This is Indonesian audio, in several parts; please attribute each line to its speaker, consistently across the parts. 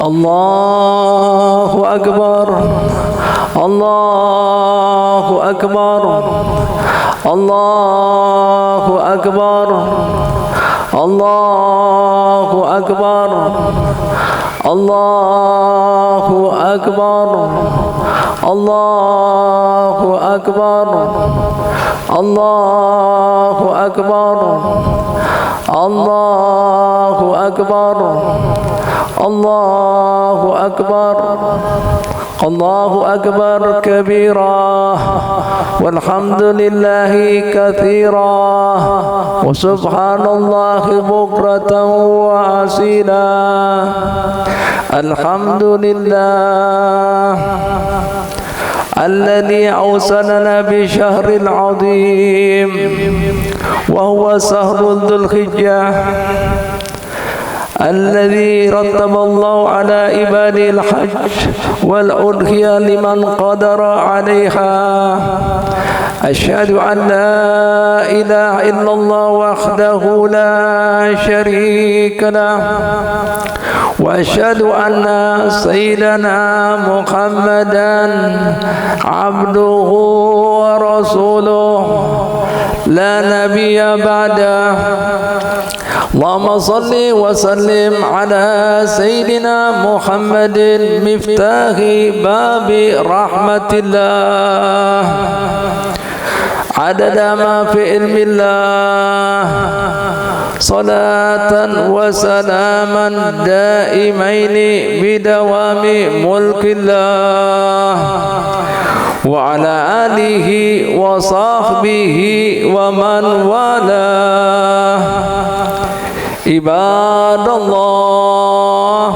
Speaker 1: Allahu Akbar, Allahu Akbar, Allahu Akbar, Allahu Akbar, Allahu Akbar, Allahu Akbar, Allahu Akbar, Allahu Akbar, Allahu Akbar, Allahu Akbar kabira, walhamdulillahi katsira, wa subhanallahi bukratan wa asila. Alhamdulillah الذي أوصلنا بشهر العظيم وهو شهر ذو الحجة الذي رتب الله على عباده الحج والأضحية لمن قدر عليها. أشهد أن لا إله إلا الله وحده لا شريك له، وأشهد أن سيدنا محمدا عبده ورسوله لا نبي بعده. اللهم صل وسلم على سيدنا محمد مفتاح باب رحمة الله عدد ما في علم الله، صلاة وسلاما دائمين بدوام ملك الله، وعلى آله وصحبه ومن والاه. عباد الله،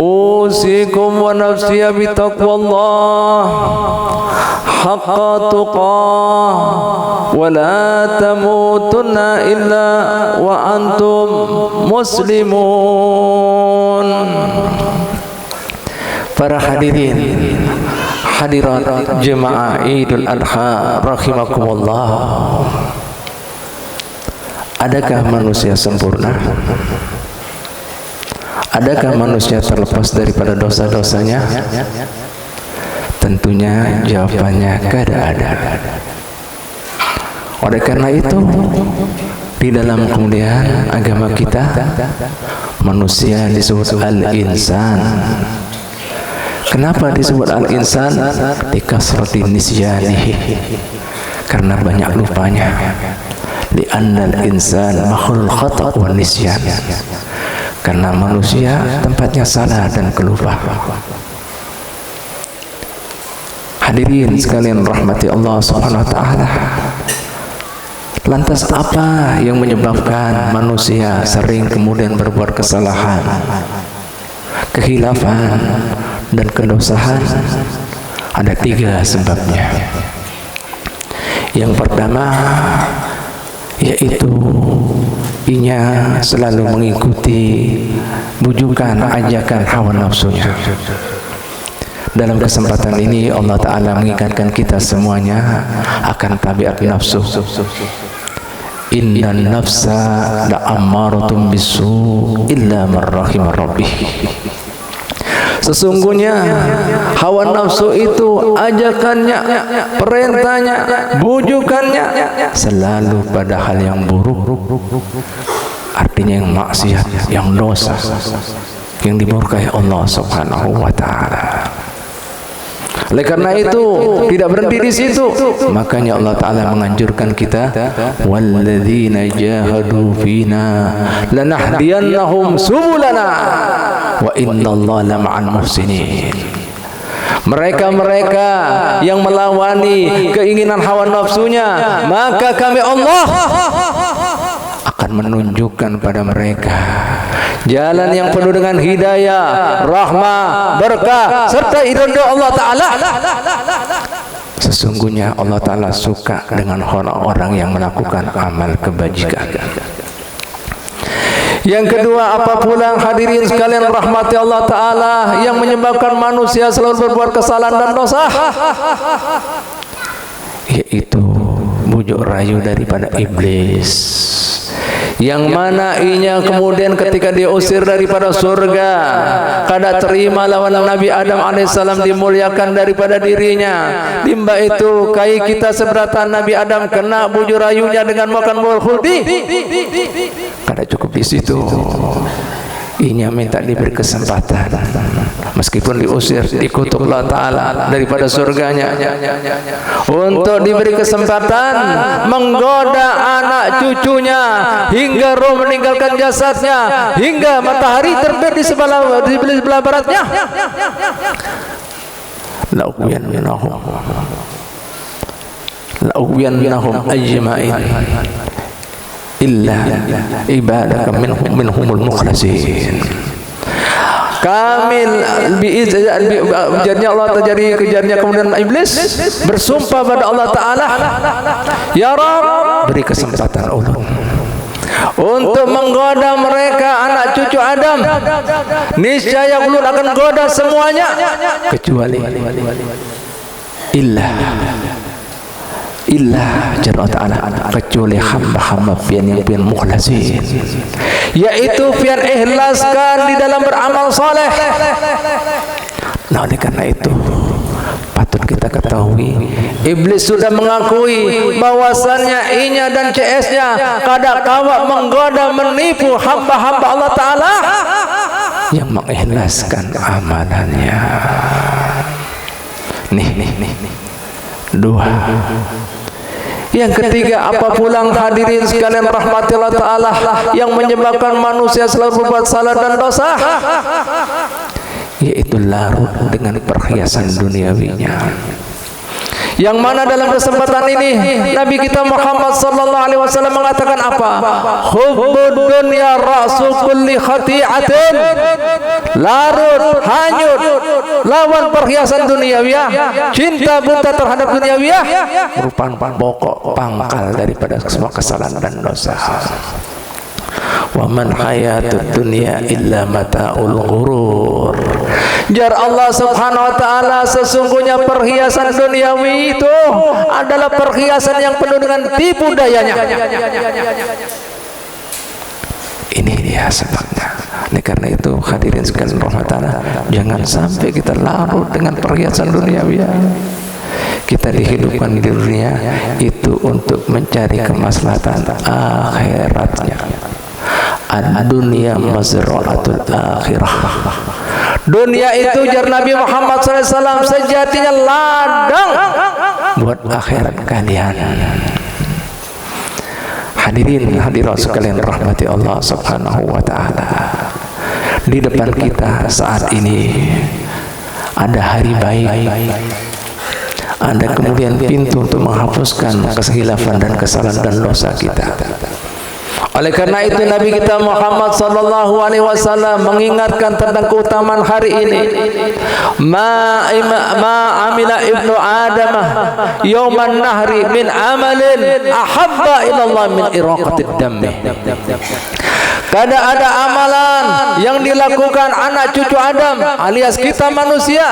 Speaker 1: أوصيكم ونفسي بتقوى الله حق تقاه، ولا تموتن إلا وأنتم مسلمون. Para hadirin hadirat jemaah Idul Adha rahimakumullah. Adakah manusia sempurna? Adakah manusia terlepas daripada dosa-dosanya? Tentunya jawabannya kada ada. Oleh karena itu, di dalam kemudian agama kita, manusia disebut al-insan. Kenapa disebut al-insan? Likasrati nisyanihi, karena banyak lupanya. Li'anna al-insan makhlul khata' wa nisyan, karena manusia tempatnya salah dan kelupaan. Hadirin sekalian rahmati Allah Subhanahu wa taala. Lantas apa yang menyebabkan manusia sering kemudian berbuat kesalahan, kehilafan dan kedosahan? Ada 3 sebabnya. Yang pertama yaitu inya selalu mengikuti bujukan ajakan hawa nafsunya. Dalam kesempatan ini Allah Ta'ala mengingatkan kita semuanya akan tabiat nafsu. Innan nafsa la'ammaratun bisu illa man rahima rabbih. Sesungguhnya hawa nafsu itu ajakannya, perintahnya, bujukannya selalu pada hal yang buruk, artinya yang maksiat, yang dosa, yang dimurkai Allah Subhanahu wa taala. Oleh karena itu tidak berhenti di situ, makanya Allah Ta'ala menganjurkan kita, walladzina jahadu fina lanahdiyannahum subulana wa innallaha lama'al muhsinin. Mereka-mereka yang melawani keinginan hawa nafsunya, maka kami Allah akan menunjukkan pada mereka jalan yang penuh dengan hidayah, rahmah, berkah, serta ridho Allah Ta'ala. Sesungguhnya Allah Ta'ala suka dengan orang-orang yang melakukan amal kebajikan. Yang kedua, apa pula hadirin sekalian rahmati Allah Ta'ala yang menyebabkan manusia selalu berbuat kesalahan dan dosa? Yaitu bujuk rayu daripada iblis yang mana inya kemudian ketika diusir daripada surga kada terima lawan Nabi Adam alaihissalam dimuliakan daripada dirinya. Timba itu kai kita seberatan Nabi Adam kena bujur rayunya dengan makan buah khuldi. Kada cukup di situ, inya minta diberi kesempatan meskipun diusir, dikutuk Allah Ta'ala daripada surganya, untuk diberi kesempatan menggoda anak cucunya hingga roh meninggalkan jasadnya, hingga matahari terbit di sebelah baratnya. la'uwiyannahum ajma'in illa ibadaka minhumul mukhlasin. Kamil biizninya Allah terjadi kejarnya, kemudian iblis bersumpah pada Allah Ta'ala, ya Rabb, beri kesempatan Allah untuk menggoda mereka anak cucu Adam. Niscaya ulun akan goda semuanya kecuali illa jalla ta'ala, kecuali hamba-hamba pian yang pian mukhlasin, yaitu pian ikhlaskan di dalam beramal saleh. Nah, oleh karena itu patut kita ketahui, iblis sudah mengakui bahwasannya inya dan CS-nya kada kawa menggoda menipu hamba-hamba Allah Ta'ala yang mengikhlaskan amalannya. Nih dua. Yang ketiga, apa pulang hadirin sekalian rahmati Allah Ta'ala, yang menyebabkan manusia selalu berbuat salah dan dosa, yaitu larut dengan perhiasan duniawinya. Yang mana dalam kesempatan ini Nabi kita Muhammad sallallahu alaihi wasallam mengatakan apa? Hubbud dunya ra'su kulli khati'atin. Larut, hanyut lawan perhiasan duniawiyah, cinta buta terhadap duniawiyah merupakan pokok pangkal daripada semua kesalahan dan dosa. Wa man hayatud dunya illa mata'ul ghurur. Jar Allah Subhanahu wa taala, sesungguhnya perhiasan duniawi itu adalah perhiasan yang penuh dengan tipu dayanya. Ini dia sebabnya. Oleh karena itu hadirin sekalian rahmatullah, jangan sampai kita larut dengan perhiasan duniawi. Kita dihidupkan di dunia itu untuk mencari kemaslahatan akhiratnya. Ad-dunya mazra'atul akhirah. Dunia itu jar Nabi Muhammad SAW sejatinya ladang buat akhirat kalian. Hadirin hadirat sekalian rahmati Allah Subhanahu wa taala. Di depan kita saat ini ada hari baik, ada kemudian pintu untuk menghapuskan kesilapan dan kesalahan dan dosa kita. Oleh karena itu Nabi kita Muhammad sallallahu alaihi wasallam mengingatkan tentang keutamaan hari ini. Ma amila ibnu Adam yauman nahri min amalin ahabba ila Allah min iraqatid dammi. Kada ada amalan yang dilakukan anak cucu Adam alias kita manusia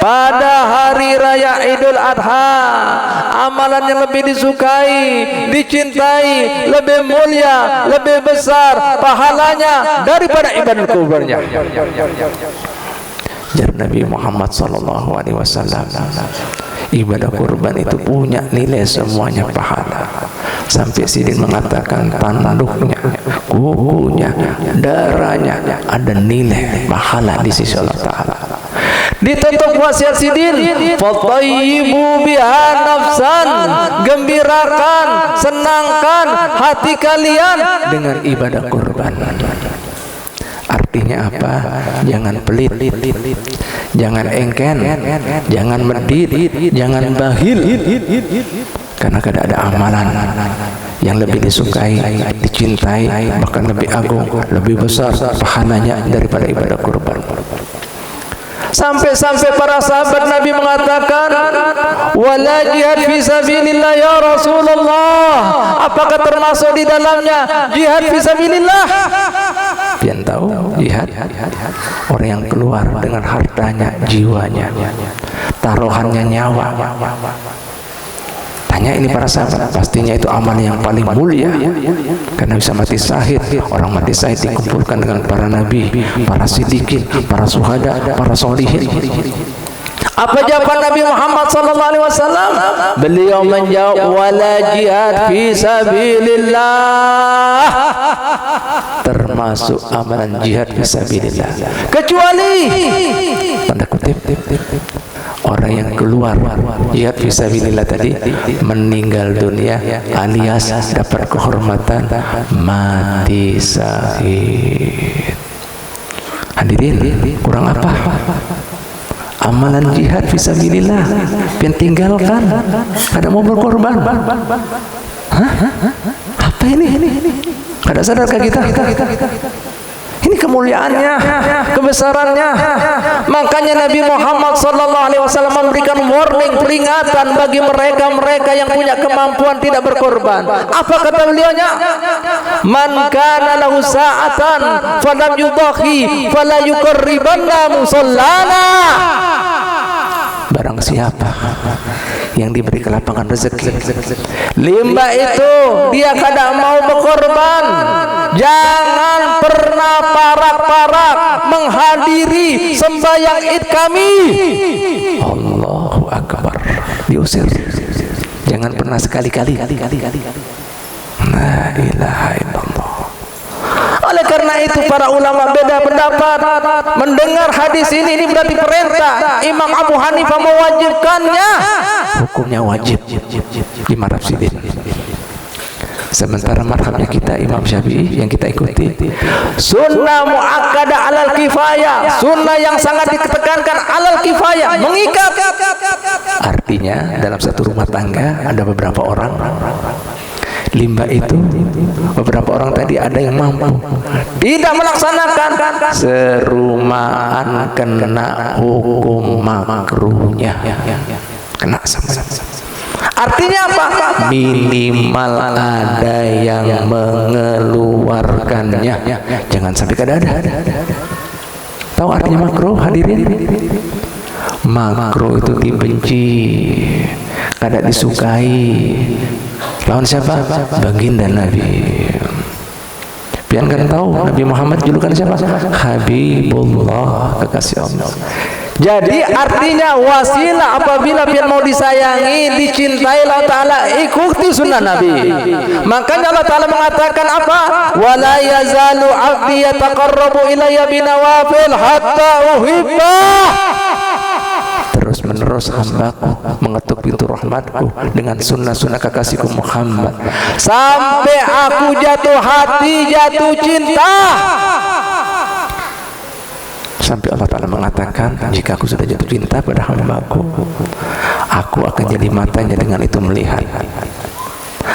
Speaker 1: pada hari raya Idul Adha, amalan yang lebih disukai, dicintai, lebih mulia, lebih besar pahalanya daripada ibadah kuburnya. Jar Nabi Muhammad sallallahu alaihi wasallam, ibadah kurban itu punya nilai semuanya pahala. Sampai sidin mengatakan tanduknya, kukunya, darahnya ada nilai pahala di sisi Allah Ta'ala. Ditutup wasiat sidin, fatayyibu biha nafsan, gembirakan, senangkan hati kalian dengan ibadah kurban. Artinya apa? Jangan pelit, jangan engken, jangan medit, jangan bahil. Karena kada ada amalan yang lebih disukai, dicintai, bahkan lebih agung, lebih besar pahalanya daripada ibadah kurban. Sampai-sampai para sahabat Nabi mengatakan, wala jihad fi sabilillah ya Rasulullah. Apakah termasuk di dalamnya jihad fi sabilillah? Pian tahu jihad, orang yang keluar dengan hartanya, jiwanya, taruhannya nyawa. Tanya ini para sahabat, pastinya itu amal yang paling mulia, karena bisa mati syahid. Orang mati syahid dikumpulkan dengan para nabi, para siddiqin, para syuhada, para sholihin. Apa jawaban Nabi Muhammad sallallahu alaihi wasallam? Beliau menjawab, wala jihad fi sabilillah, termasuk amalan jihad fi sabilillah, kecuali tanda kutip orang yang keluar jihad fi sabilillah tadi meninggal dunia alias dapat kehormatan mati syahid. Hadirin, kurang apa? Amalan jihad fisabilillah yang tinggalkan, kada mau berkorban. Hah? Apa ini? Kada sadarkah kita? Ini kemuliaannya, kebesarannya. Makanya Nabi Muhammad sallallahu alaihi wasallam memberikan warning, peringatan bagi mereka yang punya kemampuan tidak berkorban. Apa kata beliaunya? Man kana lahu sa'atan falam yudhi fala yuqarribanna musallana. Barang siapa yang diberi kelapangan rezeki, limba itu dia kadang mau berkorban, jangan pernah parak-parak menghadiri sembahyang Id kami. Allahu Akbar, diusir. Jangan pernah sekali-kali. La ilaha illallah. Oleh karena itu para ulama beda pendapat. Mendengar hadis ini berarti perintah. Imam Abu Hanifah mewajibkannya, hukumnya wajib di madhab sidin. Sementara madhabnya kita Imam Syafi'i yang kita ikuti, sunnah muakkada alal kifayah, sunnah yang sangat ditekankan alal kifayah, mengikat. Artinya dalam satu rumah tangga ada beberapa orang, limba itu beberapa orang tadi ada yang mampu tidak melaksanakan, serumahan kena hukum makruhnya, kena sama-sama. Artinya apa? Minimal ada yang mengeluarkannya, jangan sampai kada ada. Tahu artinya makruh, hadirin? Makruh itu dibenci, kada disukai. Lawan siapa? Baginda Nabi. Pian kan tahu Nabi Muhammad julukan siapa? Habibullah, kekasih Allah. Jadi artinya wasilah apabila pian mau disayangi, dicintai Allah Ta'ala, ikuti sunnah Nabi. Makanya Allah Ta'ala mengatakan apa? Wala yazalu abdi yataqarrabu ilayya binawafil hatta uhibbah. Terus menerus hambaku mengetuk pintu rahmatku dengan sunnah-sunnah kekasihku Muhammad, sampai aku jatuh hati, jatuh cinta. Sampai Allah Ta'ala mengatakan, jika aku sudah jatuh cinta pada hambaku, aku akan jadi matanya dengan itu melihat,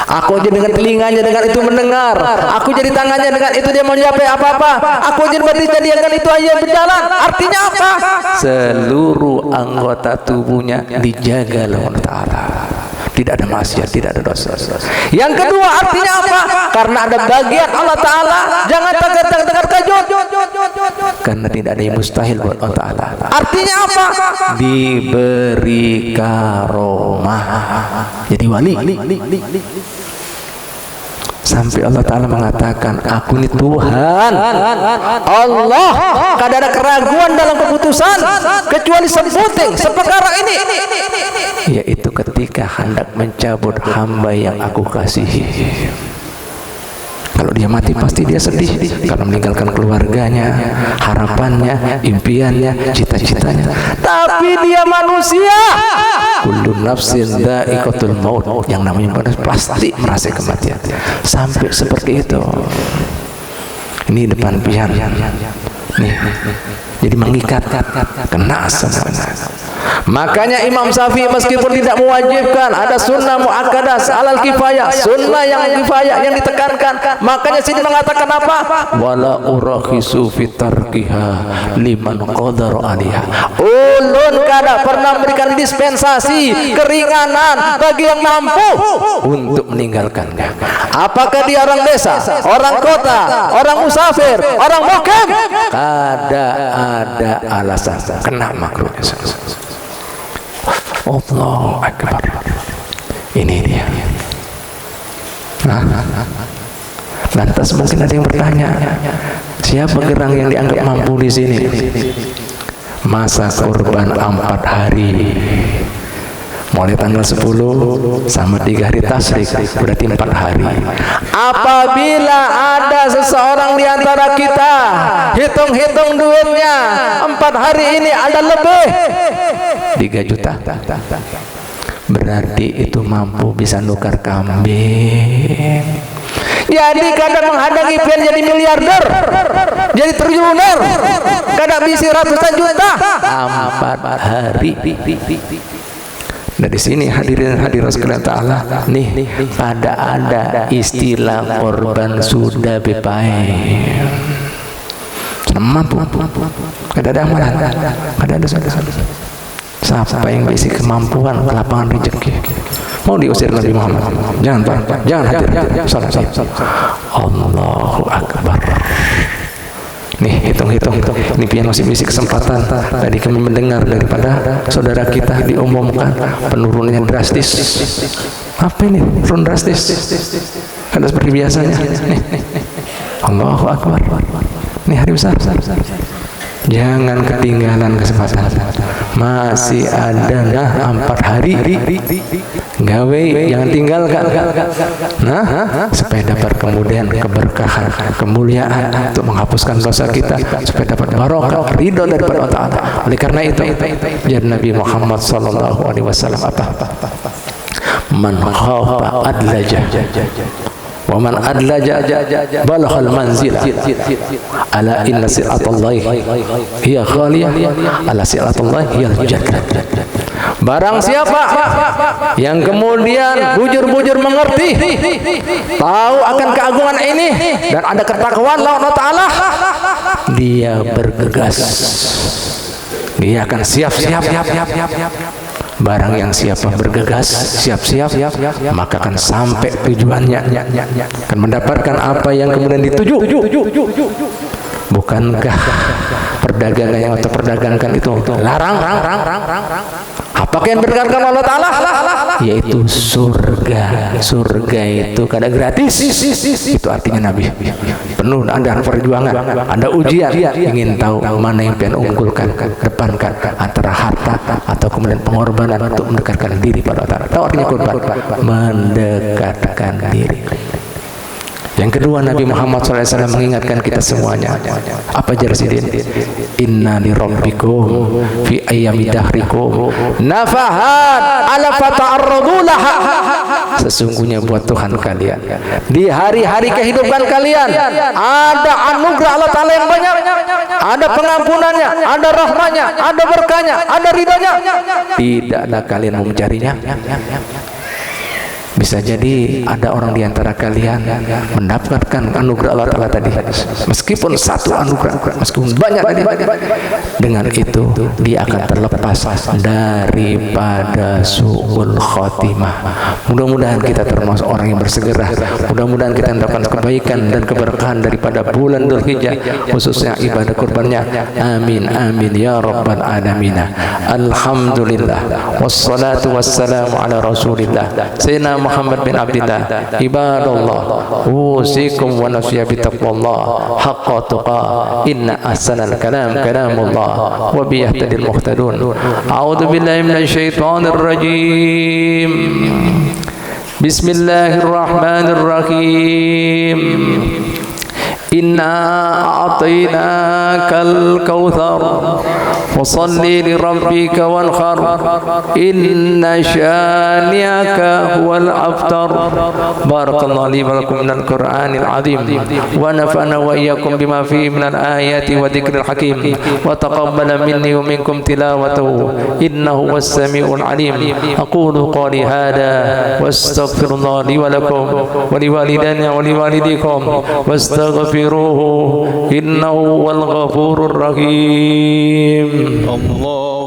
Speaker 1: aku jadi dengan telinganya dengan itu mendengar, aku jadi tangannya dengan itu dia mencapai apa-apa, aku jadi berarti dengan itu aja berjalan. Artinya apa? Seluruh anggota tubuhnya dijaga oleh Allah Ta'ala, tidak ada maksiat, tidak ada dosa. Yang kedua artinya apa? Karena ada bagian Allah Ta'ala, jangan terkejut, karena tidak ada yang mustahil buat Allah Ta'ala. Artinya apa? Diberi karomah, jadi wali. Sampai Allah Ta'ala mengatakan, aku ini Tuhan Allah, kada ada keraguan dalam keputusan kecuali sebuting seperkara ini, yaitu ketika hendak mencabut hamba yang aku kasihi. Kalau dia mati pasti dia sedih, kalau meninggalkan keluarganya, harapannya, impiannya, cita-citanya. Tapi dia manusia, kullu nafsin dha'iqatul maut, yang namanya pasti merasa kematian. Sampai seperti itu. Ini depan pian nih, jadi mengikat, kena semuanya. Makanya Imam Syafi'i meskipun tidak mewajibkan, ada sunnah muakkadah alal kifayah, sunnah yang kifayah yang ditekankan. Makanya sini mengatakan apa? Wala urakhisu fi tarkiha liman qadara 'alaiha. Ulun kada pernah memberikan dispensasi, keringanan bagi yang mampu untuk meninggalkannya. Apakah dia orang desa, orang kota, orang musafir, orang mukim? Kada ada alasan, kena makruhnya. Allahu Akbar. Ini dia. Lantas mungkin ada yang bertanya, siapa gerang yang dianggap mampu di sini? Masa kurban 4 hari, mulai tanggal 10 sama 3 hari tasyrik, berarti 4 hari. Apabila ada seseorang di antara kita hitung-hitung duitnya 4 hari ini ada lebih 3 juta, berarti itu mampu bisa nukar kambing. Jadi kadang menghadapi pian jadi miliarder, jadi triliuner, kadang bisa ratusan juta 4 hari. Dari sini hadirin hadirat sekalian ta'ala, nih pada ada istilah korban sudah bepai, mampu, kada ada amalan, kada ada siapa yang berisi kemampuan kelapangan rezeki mau diusir Nabi Muhammad, jangan Pak, jangan hadir. Salat. Allahu Akbar. Nih hitung-hitung, ini pian masih bisi kesempatan. Tadi kami mendengar daripada saudara kita diumumkan penurunannya drastis. Apa ini turun drastis? Ada seperti biasanya. Allahu Akbar. Ini hari besar. Jangan ketinggalan kesempatan. Masih ada 4 hari. Gawe jangan tinggalkan. Supaya dapat kemudian keberkahan, kemuliaan untuk menghapuskan dosa kita, supaya dapat barokah, ridho daripada Allah Ta'ala. Oleh karena itu, jadi Nabi Muhammad sallallahu alaihi wasallam apa? Man khafa adlaja. Wa man adlaja balaghal manzila ala inna si'atallahi hiya ghaliyah ala si'atallahi hiya jannah. Barang siapa yang kemudian bujur-bujur mengerti, tahu akan keagungan ini dan ada ketakwaan Allah Ta'ala, dia bergegas, dia akan siap-siap. Barang yang siapa bergegas, siap-siap, maka akan sampai tujuannya, akan mendapatkan apa yang kemudian dituju. Bukankah perdagangan yang kita perdagangkan itu larang? Apakah yang berdagangkan Allah Ta'ala? Yaitu surga. Surga itu kada gratis. Itu artinya Nabi. Penuh ada perjuangan, ada ujian. Ingin tahu mana yang pengen unggulkan, depankan antara harta atau kemudian pengorbanan untuk mendekatkan diri pada Allah Ta'ala. Tahu artinya korban? Mendekatkan diri. Yang kedua, Nabi Muhammad SAW mengingatkan kita semuanya. Apa jarsidin? Inna li rabbikum fi ayyami dahrikum nafahat ala fata'arradu laha. Sesungguhnya buat Tuhan kalian di hari-hari kehidupan kalian ada anugerah Allah Ta'ala yang banyak, ada pengampunannya, ada rahmatnya, ada berkahnya, ada ridhonya. Tidaklah kalian mau mencarinya? Bisa jadi ada orang di antara kalian mendapatkan anugerah Allah Ta'ala tadi, meskipun satu anugerah, meskipun banyak tadi, dengan itu dia akan terlepas daripada su'ul khotimah. Mudah-mudahan kita termasuk orang yang bersegera, mudah-mudahan kita mendapatkan kebaikan dan keberkahan daripada bulan Dzulhijjah, khususnya ibadah kurbannya. Amin amin ya rabbal alamin. Alhamdulillah wassalatu wassalamu ala rasulillah sayyidina Muhammad bin Abdillah. Ibadallah, usikum wa nafsiya bitaqwallah haqqa tuqah. Inna ahsanal kalam kalamullah wa bi yahtadil muhtadun. A'udzu billahi minasy syaithanir rajim. Bismillahirrahmanirrahim. Inna a'tainakal kautsar fasalli li rabbika wanhar inna syani'aka huwal abtar. Barakallahu li wa lakum minal Qur'anil azim wa nafa'ana wa iyyakum bima fihi minal ayati wa dzikril hakim wa taqabbala minni wa minkum tilawatahu innahu was-sami'ul alim. Aqulu qawli hadha wastaghfirullah li wa lakum wa liwalidayya wa liwalidikum wastaghfiruhu innahu wal ghafurur rahim. Allah